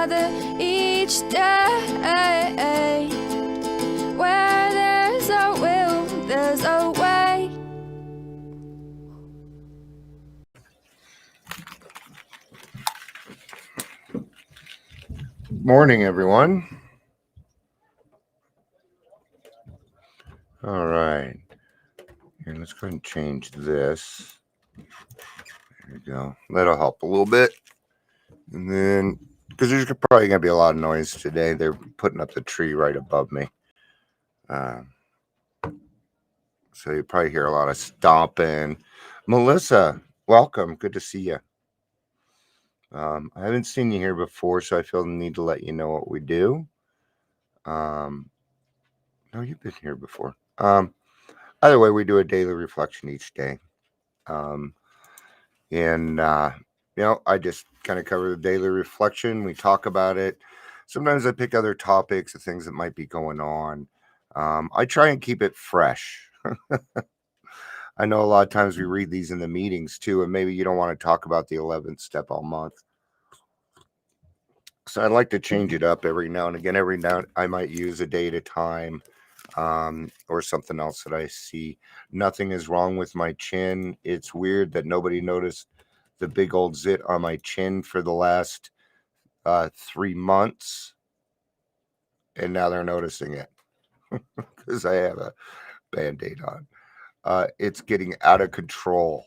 together each day. Where there's a will, there's a way. Morning, everyone. All right. Here, let's go ahead and change this. There you go. That'll help a little bit. And then, because there's probably going to be a lot of noise today, they're putting up the tree right above me. So you probably hear a lot of stomping. Melissa, welcome. Good to see you. I haven't seen you here before, so I feel the need to let you know what we do. No, you've been here before. Either way, we do a daily reflection each day. I just kind of cover the daily reflection. We talk about it. Sometimes I pick other topics of things that might be going on. I try and keep it fresh. I know a lot of times we read these in the meetings too, and maybe you don't want to talk about the 11th step all month. So I'd like to change it up every now and again. Every now I might use a day at a time, or something else that I see. Nothing is wrong with my chin. It's weird that nobody noticed the big old zit on my chin for the last 3 months, and now they're noticing it because I have a Band-Aid on. It's getting out of control.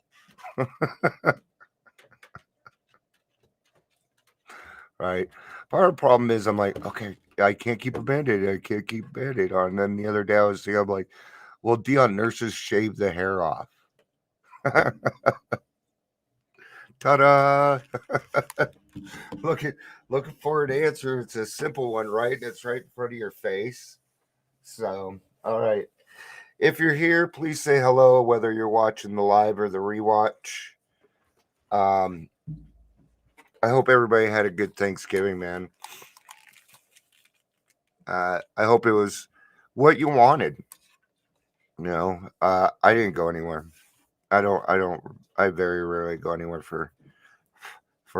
Right. Part of the problem is I'm like, okay, I can't keep a Band-Aid. I can't keep a Band-Aid on. And then the other day I was thinking, I'm like, well, Dion, nurses shave the hair off. Ta-da! Looking for an answer. It's a simple one, right? It's right in front of your face. So, all right. If you're here, please say hello, whether you're watching the live or the rewatch. I hope everybody had a good Thanksgiving, man. I hope it was what you wanted. I didn't go anywhere. I very rarely go anywhere for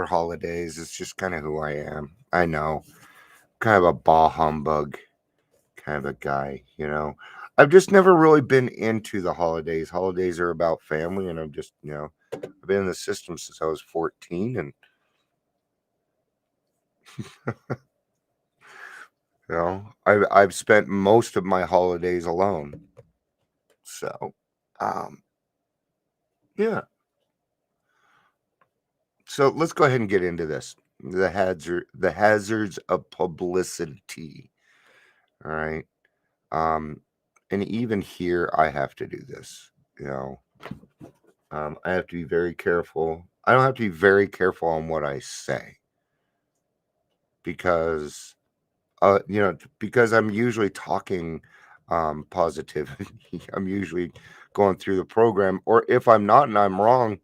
holidays. It's just kind of who I am. I know. Kind of a bah humbug kind of a guy, I've just never really been into the holidays. Holidays are about family, and I'm just, I've been in the system since I was 14, and I've spent most of my holidays alone. So, yeah. So let's go ahead and get into this. The hazards of publicity. All right. And even here, I have to do this. I have to be very careful. I don't have to be very careful on what I say because, because I'm usually talking positivity. I'm usually going through the program, or if I'm not and I'm wrong,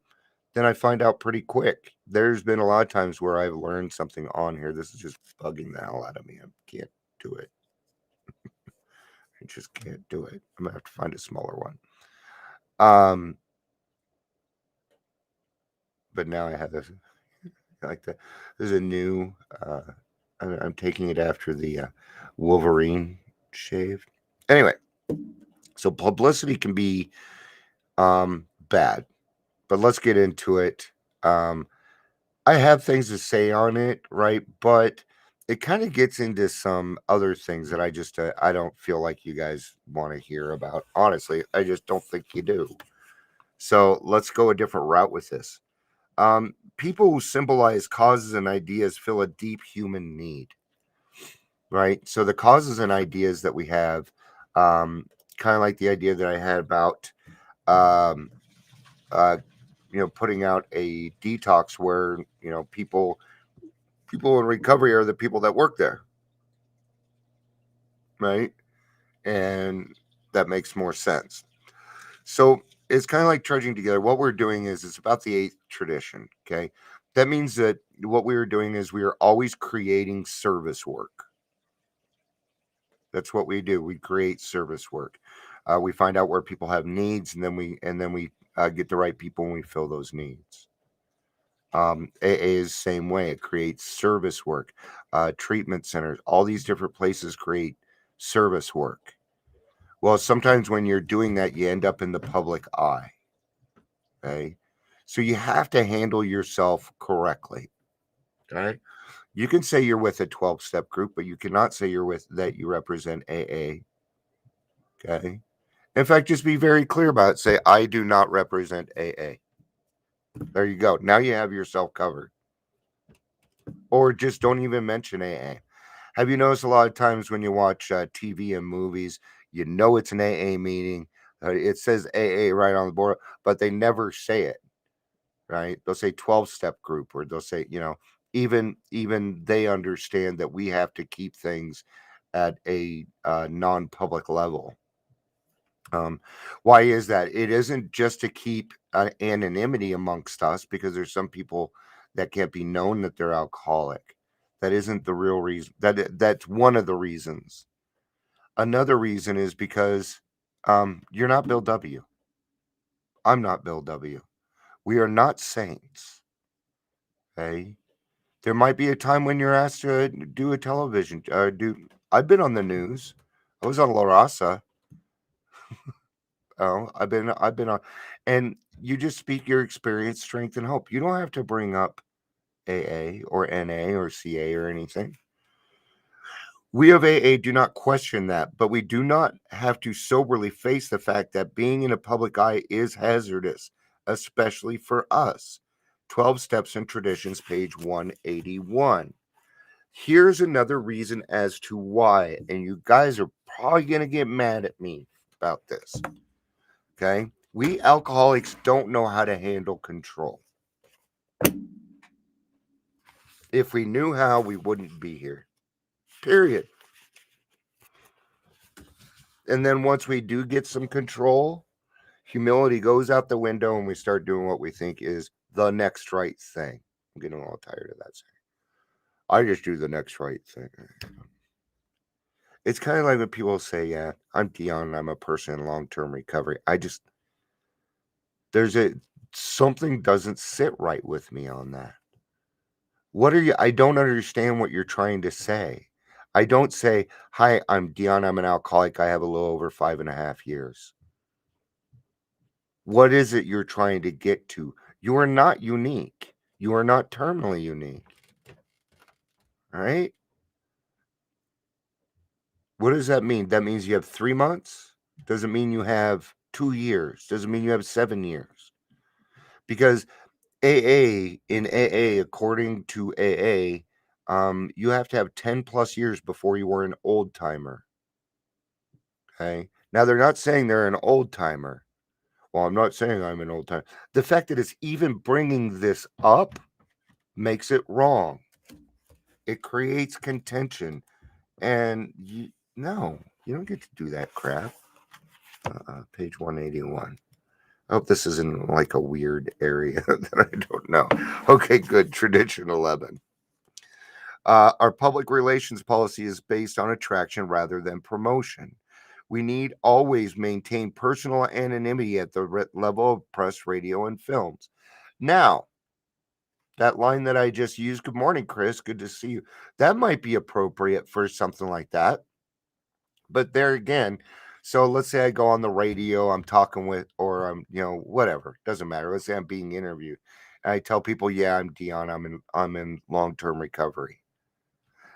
then I find out pretty quick. There's been a lot of times where I've learned something on here. This is just bugging the hell out of me. I can't do it. I just can't do it. I'm gonna have to find a smaller one. But now I have this, like that. There's a new. I'm taking it after the Wolverine shave. Anyway, so publicity can be bad, but let's get into it. I have things to say on it, right? But it kind of gets into some other things that I just I don't feel like you guys want to hear about. Honestly, I just don't think you do. So let's go a different route with this. People who symbolize causes and ideas feel a deep human need, right? So the causes and ideas that we have, kind of like the idea that I had about, putting out a detox where, people in recovery are the people that work there, right? And that makes more sense. So it's kind of like trudging together. What we're doing is it's about the 8th tradition. Okay. That means that what we are doing is we are always creating service work. That's what we do. We create service work. We find out where people have needs, and then we get the right people and we fill those needs. AA is the same way. It creates service work. Treatment centers, all these different places create service work. Well, sometimes when you're doing that, you end up in the public eye. Okay. So you have to handle yourself correctly. Okay. You can say you're with a 12-step group, but you cannot say you're with that you represent AA. Okay. In fact, just be very clear about it. Say, I do not represent AA. There you go. Now you have yourself covered. Or just don't even mention AA. Have you noticed a lot of times when you watch TV and movies, you know it's an AA meeting. It says AA right on the board, but they never say it, right? They'll say 12-step group, or they'll say, even they understand that we have to keep things at a non-public level. Why is that? It isn't just to keep anonymity amongst us, because there's some people that can't be known that they're alcoholic. That isn't the real reason. That's one of the reasons. Another reason is because you're not Bill W. I'm not Bill W. We are not saints. Okay. There might be a time when you're asked to do a television. I've been on the news. I was on La Raza. Oh, I've been on, and you just speak your experience, strength, and hope. You don't have to bring up AA or NA or CA or anything. We of AA do not question that, but we do not have to soberly face the fact that being in a public eye is hazardous, especially for us. 12 Steps and Traditions, page 181. Here's another reason as to why, and you guys are probably going to get mad at me about this. Okay? We alcoholics don't know how to handle control. If we knew how, we wouldn't be here. Period. And then once we do get some control, humility goes out the window and we start doing what we think is the next right thing. I'm getting a little tired of that saying. I just do the next right thing. It's kind of like when people say, yeah, I'm Dion and I'm a person in long-term recovery. Something doesn't sit right with me on that. I don't understand what you're trying to say. I don't say, hi, I'm Dion, I'm an alcoholic. I have a little over 5.5 years. What is it you're trying to get to? You are not unique. You are not terminally unique. All right? What does that mean? That means you have 3 months? Doesn't mean you have 2 years. Doesn't mean you have 7 years. Because in AA, according to AA, you have to have 10 plus years before you were an old timer. Okay. Now they're not saying they're an old timer. Well, I'm not saying I'm an old timer. The fact that it's even bringing this up makes it wrong. It creates contention. And no, you don't get to do that crap. Page 181. I hope this isn't like a weird area that I don't know. Okay, good. Tradition 11. Our public relations policy is based on attraction rather than promotion. We need always maintain personal anonymity at the level of press, radio, and films. Now, that line that I just used, good morning, Chris, good to see you, that might be appropriate for something like that. But there again, so let's say I go on the radio, I'm talking with, or I'm, whatever, doesn't matter. Let's say I'm being interviewed. And I tell people, yeah, I'm Dion, I'm in long-term recovery.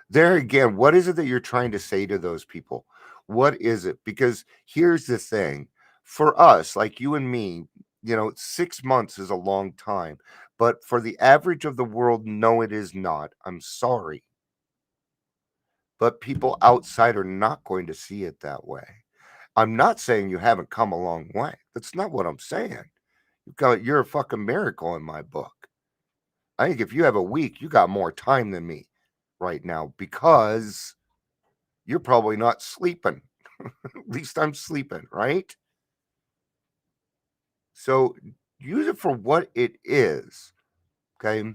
There again, what is it that you're trying to say to those people? What is it? Because here's the thing. For us, like you and me, 6 months is a long time. But for the average of the world, no, it is not. I'm sorry. But people outside are not going to see it that way. I'm not saying you haven't come a long way. That's not what I'm saying. You're a fucking miracle in my book. I think if you have a week, you got more time than me right now, because you're probably not sleeping. At least I'm sleeping, right? So use it for what it is. Okay.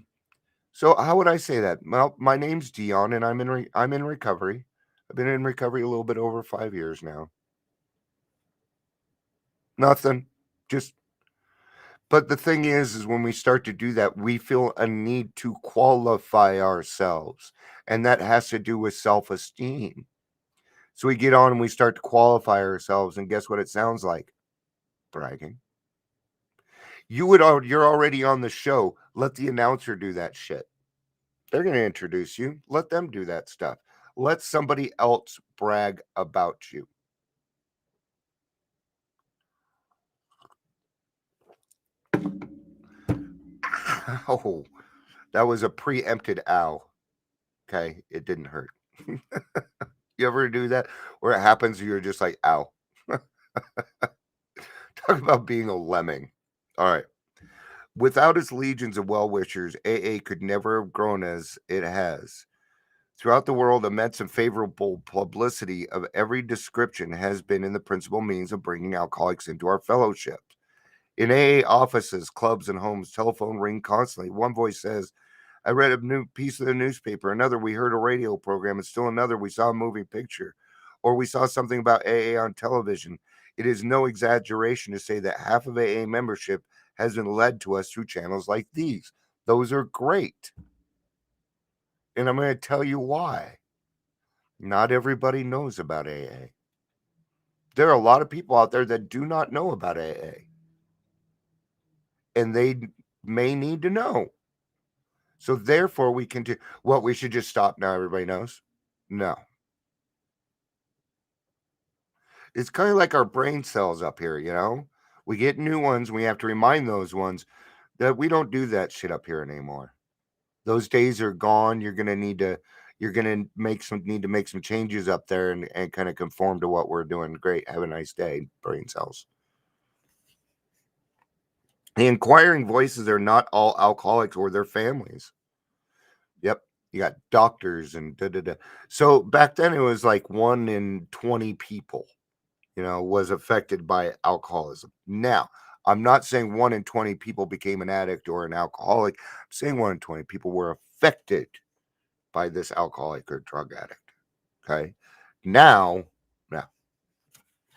So how would I say that? Well, my name's Dion and I'm in recovery. I've been in recovery a little bit over 5 years now. Nothing. Just But the thing is when we start to do that, we feel a need to qualify ourselves. And that has to do with self-esteem. So we get on and we start to qualify ourselves. And guess what it sounds like? Bragging. You're already on the show. Let the announcer do that shit. They're going to introduce you. Let them do that stuff. Let somebody else brag about you. Ow. That was a preempted ow. Okay. It didn't hurt. You ever do that where it happens and you're just like, ow. Talk about being a lemming. All right. Without its legions of well-wishers, AA could never have grown as it has. Throughout the world, immense and favorable publicity of every description has been in the principal means of bringing alcoholics into our fellowship. In AA offices, clubs, and homes, telephone ring constantly. One voice says, I read a new piece of the newspaper. Another, we heard a radio program. And still another, we saw a movie picture. Or we saw something about AA on television. It is no exaggeration to say that half of AA membership has been led to us through channels like these. Those are great. And I'm going to tell you why. Not everybody knows about AA. There are a lot of people out there that do not know about AA. And they may need to know. So therefore, we can do what we should just stop now. Everybody knows. No. It's kind of like our brain cells up here, you know? We get new ones. We have to remind those ones that we don't do that shit up here anymore. Those days are gone. You're going to need to make some changes up there and kind of conform to what we're doing. Great. Have a nice day, brain cells. The inquiring voices are not all alcoholics or their families. Yep. You got doctors and da-da-da. So back then it was like 1 in 20 people, was affected by alcoholism. Now, I'm not saying 1 in 20 people became an addict or an alcoholic. I'm saying 1 in 20 people were affected by this alcoholic or drug addict. Okay. Now,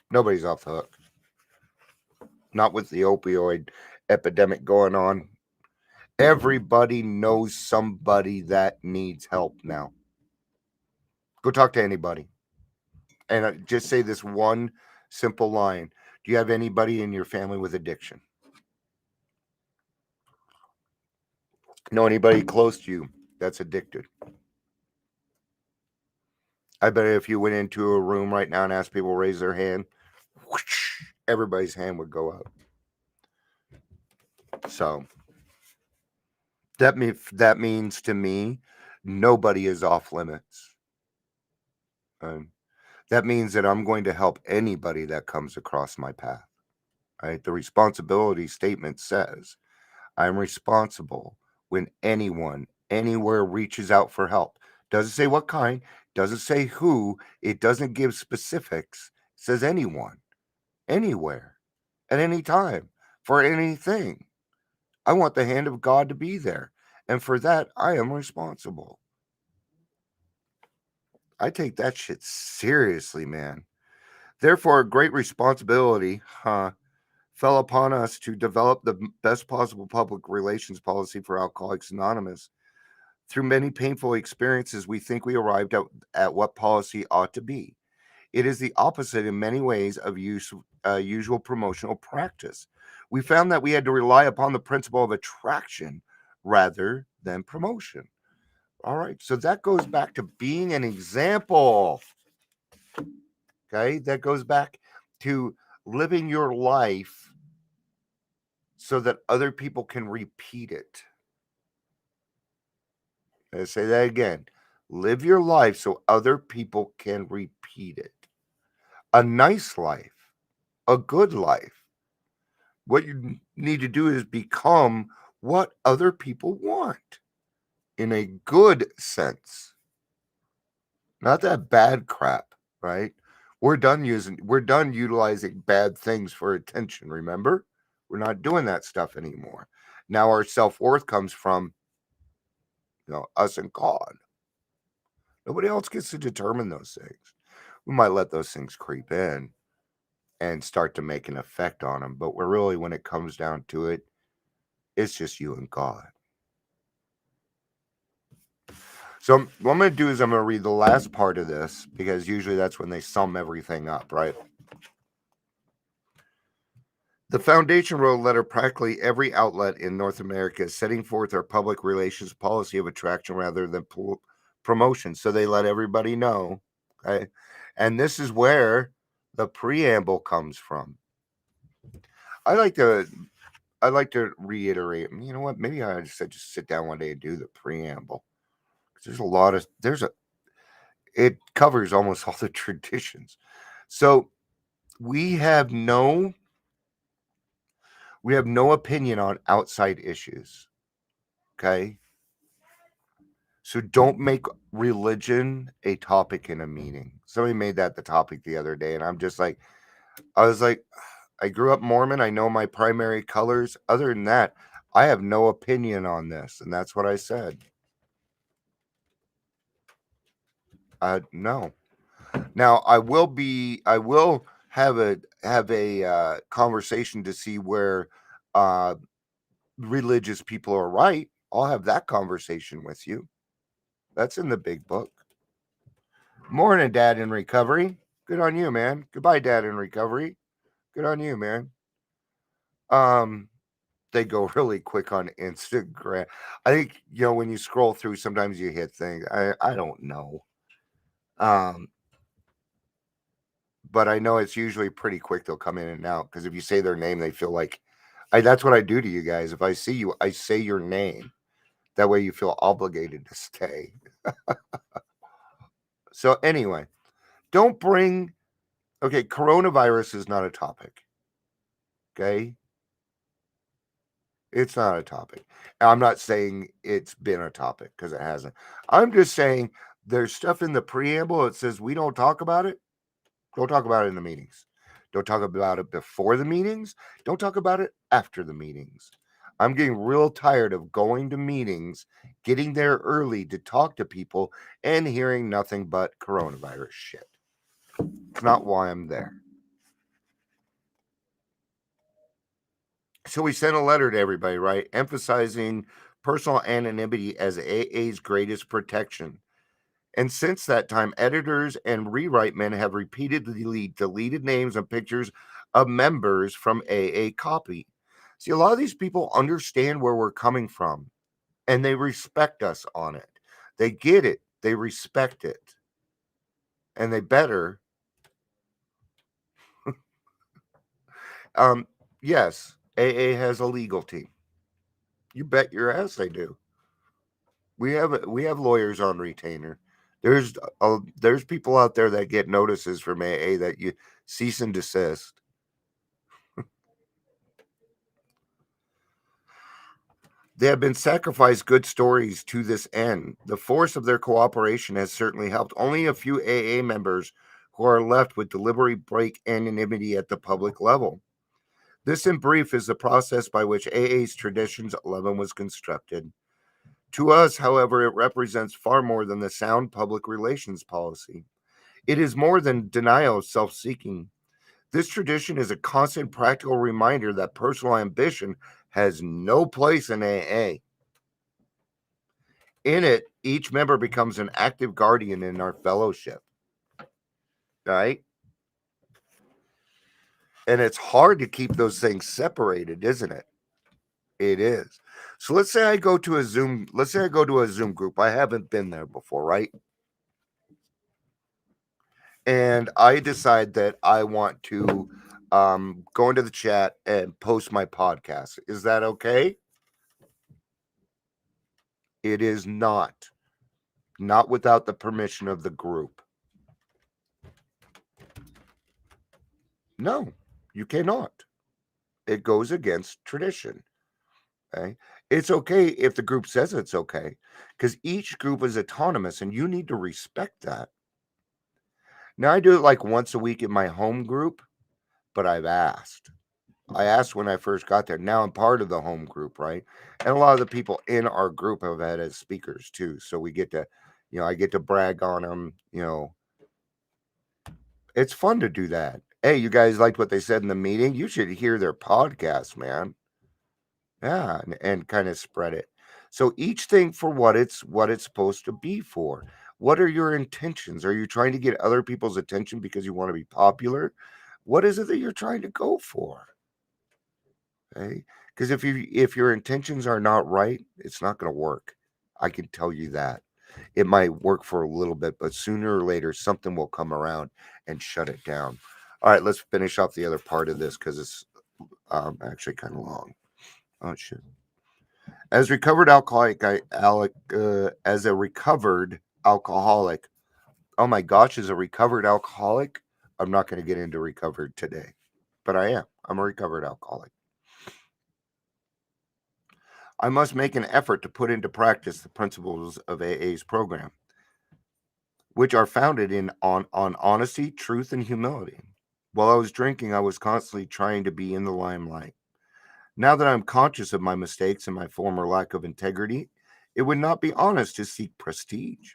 nobody's off the hook. Not with the opioid epidemic going on. Everybody knows somebody that needs help now. Go talk to anybody. And just say this one simple line. Do you have anybody in your family with addiction? Know anybody close to you that's addicted? I bet if you went into a room right now and asked people to raise their hand, whoosh, everybody's hand would go up. So that means to me, nobody is off limits. That means that I'm going to help anybody that comes across my path. Right? The responsibility statement says I'm responsible when anyone, anywhere reaches out for help. Doesn't say what kind, doesn't say who, it doesn't give specifics. It says anyone, anywhere, at any time, for anything. I want the hand of God to be there. And for that, I am responsible. I take that shit seriously, man. Therefore, a great responsibility fell upon us to develop the best possible public relations policy for Alcoholics Anonymous. Through many painful experiences, we think we arrived at what policy ought to be. It is the opposite in many ways of usual promotional practice. We found that we had to rely upon the principle of attraction rather than promotion. All right, so that goes back to being an example. Okay, that goes back to living your life so that other people can repeat it. I say that again. Live your life so other people can repeat it. A nice life, a good life. What you need to do is become what other people want in a good sense. Not that bad crap, right? We're done utilizing bad things for attention, remember? We're not doing that stuff anymore. Now our self-worth comes from us and God. Nobody else gets to determine those things. We might let those things creep in and start to make an effect on them. But when it comes down to it, It's just you and God. So what I'm going to do is I'm going to read the last part of this, because usually that's when they sum everything up, right? The Foundation wrote a letter practically every outlet in North America setting forth our public relations policy of attraction rather than promotion. So they let everybody know. Okay? And this is where the preamble comes from. I like to reiterate. You know what? Maybe I just said just sit down one day and do the preamble. It covers almost all the traditions. So we have no opinion on outside issues. Okay? So don't make religion a topic in a meeting. Somebody made that the topic the other day, and I was like, I grew up Mormon. I know my primary colors. Other than that, I have no opinion on this, and that's what I said. No. Now I will have a conversation to see where religious people are right. I'll have that conversation with you. That's in the big book. Morning, Dad in recovery. Good on you, man. Goodbye, Dad in recovery. Good on you, man. They go really quick on Instagram. I think, when you scroll through, sometimes you hit things. I don't know. But I know it's usually pretty quick. They'll come in and out, because if you say their name, they feel like that's what I do to you guys. If I see you, I say your name. That way you feel obligated to stay. So anyway, don't bring. Okay, coronavirus is not a topic. Okay? It's not a topic. I'm not saying it's been a topic, because it hasn't. I'm just saying there's stuff in the preamble that says we don't talk about it. Don't talk about it in the meetings. Don't talk about it before the meetings. Don't talk about it after the meetings. I'm getting real tired of going to meetings, getting there early to talk to people, and hearing nothing but coronavirus shit. It's not why I'm there. So we sent a letter to everybody, right? Emphasizing personal anonymity as AA's greatest protection. And since that time, editors and rewrite men have repeatedly deleted names and pictures of members from AA copy. See, a lot of these people understand where we're coming from, and they respect us on it. They get it. They respect it. And they better. Yes, AA has a legal team. You bet your ass they do. We have lawyers on retainer. There's people out there that get notices from AA that you cease and desist. They have been sacrificed good stories to this end. The force of their cooperation has certainly helped. Only a few AA members who are left with deliberate break anonymity at the public level. This, in brief, is the process by which AA's Traditions 11 was constructed. To us, however, it represents far more than the sound public relations policy. It is more than denial of self-seeking. This tradition is a constant practical reminder that personal ambition has no place in AA. In it, each member becomes an active guardian in our fellowship. Right? And it's hard to keep those things separated, isn't it? It is. So let's say I go to a Zoom group. I haven't been there before, right? And I decide that I want to go into the chat and post my podcast. Is that okay? It is not. Not without the permission of the group. No, you cannot. It goes against tradition. Okay. It's okay if the group says it's okay, because each group is autonomous and you need to respect that. Now, I do it like once a week in my home group, but I asked when I first got there. Now I'm part of the home group, right? And a lot of the people in our group have had as speakers too. So we get to, I get to brag on them. It's fun to do that. Hey, you guys liked what they said in the meeting? You should hear their podcast, man. Yeah, and kind of spread it. So each thing for what it's supposed to be for. What are your intentions? Are you trying to get other people's attention because you want to be popular? What is it that you're trying to go for? Okay? Because if your intentions are not right, it's not going to work. I can tell you that. It might work for a little bit, but sooner or later something will come around and shut it down. All right, let's finish off the other part of this because it's actually kind of long. Oh shit. As recovered alcoholic, as a recovered alcoholic. Oh my gosh, as a recovered alcoholic, I'm not going to get into recovered today, but I am. I'm a recovered alcoholic. I must make an effort to put into practice the principles of AA's program, which are founded on honesty, truth, and humility. While I was drinking, I was constantly trying to be in the limelight. Now that I'm conscious of my mistakes and my former lack of integrity, it would not be honest to seek prestige,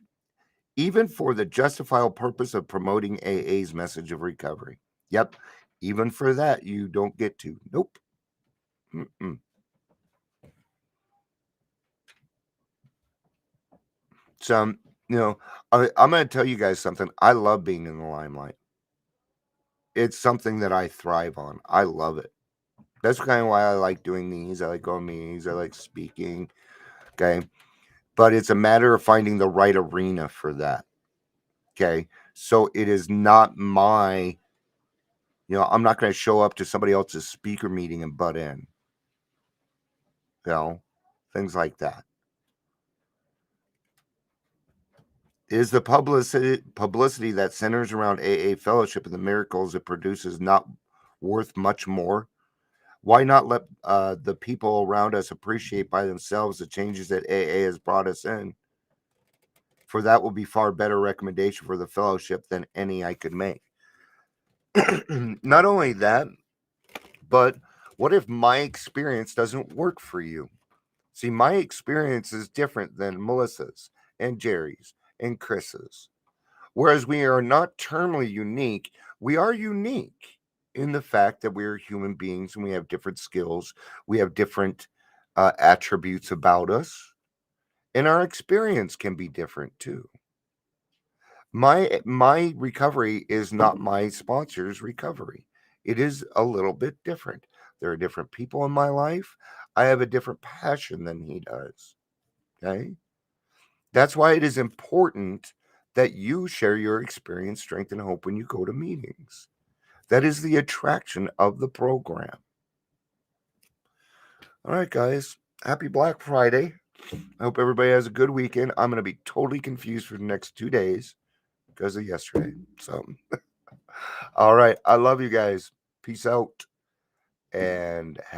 even for the justifiable purpose of promoting AA's message of recovery. Yep, even for that, you don't get to. Nope. Mm-mm. So, I'm going to tell you guys something. I love being in the limelight. It's something that I thrive on. I love it. That's kind of why I like doing these. I like going meetings. I like speaking. Okay. But it's a matter of finding the right arena for that. Okay. So it is not I'm not going to show up to somebody else's speaker meeting and butt in, things like that. Is the publicity that centers around AA fellowship and the miracles it produces not worth much more? Why not let the people around us appreciate by themselves the changes that AA has brought us in? For that will be far better recommendation for the fellowship than any I could make. Not only that, but what if my experience doesn't work for you? See, my experience is different than Melissa's and Jerry's and Chris's. Whereas we are not terminally unique, we are unique in the fact that we're human beings and we have different skills, we have different attributes about us, and our experience can be different too. My recovery is not my sponsor's recovery. It is a little bit different. There are different people in my life. I have a different passion than he does. Okay? That's why it is important that you share your experience, strength, and hope when you go to meetings. That is the attraction of the program. All right, guys. Happy Black Friday. I hope everybody has a good weekend. I'm going to be totally confused for the next 2 days because of yesterday. So, all right. I love you guys. Peace out and